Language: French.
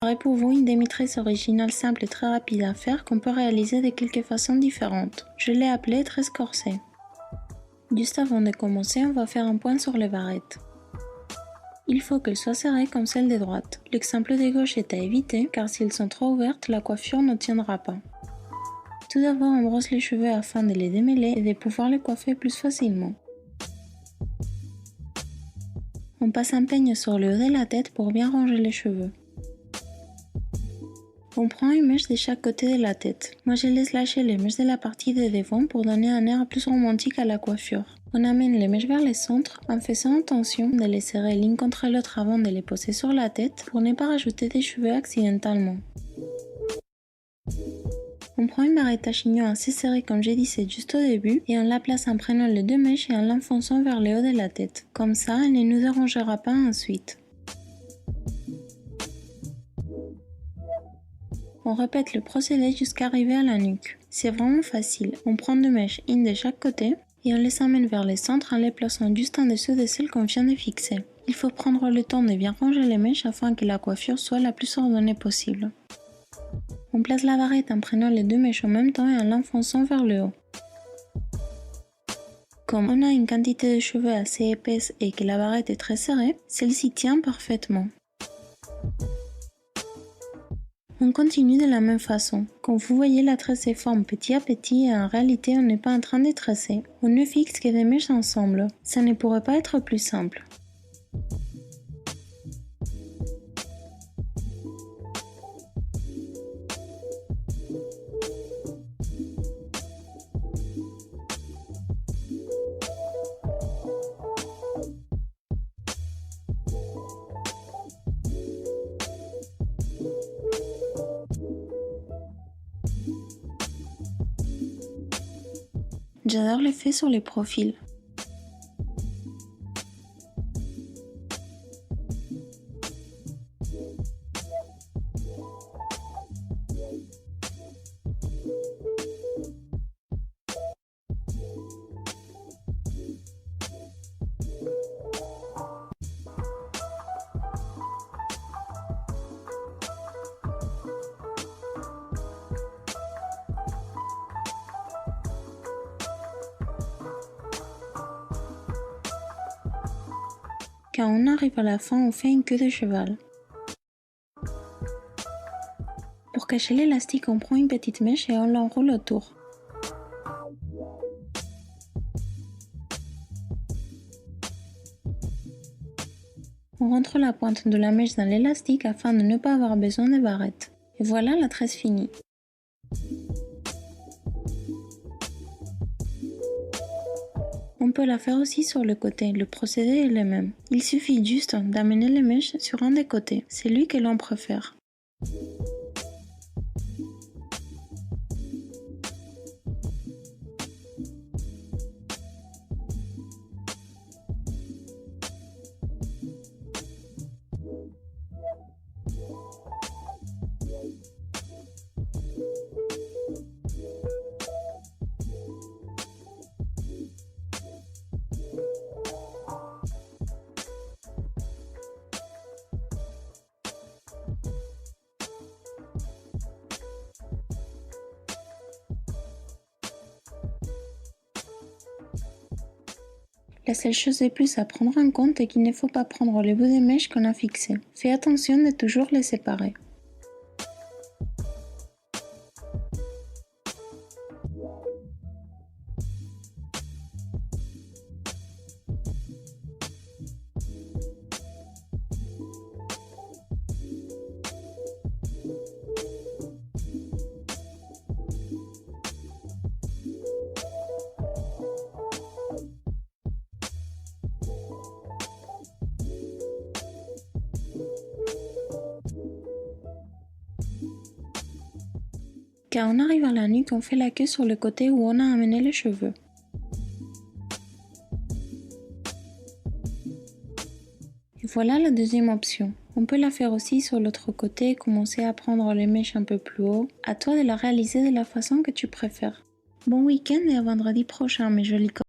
Préparez pour vous une demi-tresse originale simple et très rapide à faire qu'on peut réaliser de quelques façons différentes. Je l'ai appelée tresse corsée. Juste avant de commencer, on va faire un point sur les barrettes. Il faut qu'elles soient serrées comme celles de droite. L'exemple de gauche est à éviter car si elles sont trop ouvertes, la coiffure ne tiendra pas. Tout d'abord, on brosse les cheveux afin de les démêler et de pouvoir les coiffer plus facilement. On passe un peigne sur le haut de la tête pour bien ranger les cheveux. On prend une mèche de chaque côté de la tête. Moi je laisse lâcher les mèches de la partie de devant pour donner un air plus romantique à la coiffure. On amène les mèches vers le centre en faisant attention de les serrer l'une contre l'autre avant de les poser sur la tête pour ne pas rajouter des cheveux accidentellement. On prend une barrette à chignon assez serrée comme j'ai dit c'est juste au début et on la place en prenant les deux mèches et en l'enfonçant vers le haut de la tête. Comme ça, elle ne nous dérangera pas ensuite. On répète le procédé jusqu'à arriver à la nuque. C'est vraiment facile. On prend deux mèches, une de chaque côté, et on les amène vers le centre en les plaçant juste en dessous de celles qu'on vient de fixer. Il faut prendre le temps de bien ranger les mèches afin que la coiffure soit la plus ordonnée possible. On place la barrette en prenant les deux mèches en même temps et en l'enfonçant vers le haut. Comme on a une quantité de cheveux assez épaisse et que la barrette est très serrée, celle-ci tient parfaitement. On continue de la même façon. Comme vous voyez, la tresse se forme petit à petit et en réalité on n'est pas en train de tresser. On ne fixe que des mèches ensemble. Ça ne pourrait pas être plus simple. J'adore l'effet sur les profils. Quand on arrive à la fin, on fait une queue de cheval. Pour cacher l'élastique, on prend une petite mèche et on l'enroule autour. On rentre la pointe de la mèche dans l'élastique afin de ne pas avoir besoin de barrette. Et voilà la tresse finie. On peut la faire aussi sur le côté, le procédé est le même. Il suffit juste d'amener les mèches sur un des côtés, c'est lui que l'on préfère. La seule chose de plus à prendre en compte est qu'il ne faut pas prendre le bout des mèches qu'on a fixé. Fais attention de toujours les séparer. Quand on arrive à la nuque, on fait la queue sur le côté où on a amené les cheveux. Et voilà la deuxième option. On peut la faire aussi sur l'autre côté et commencer à prendre les mèches un peu plus haut. À toi de la réaliser de la façon que tu préfères. Bon week-end et à vendredi prochain mes jolis copains.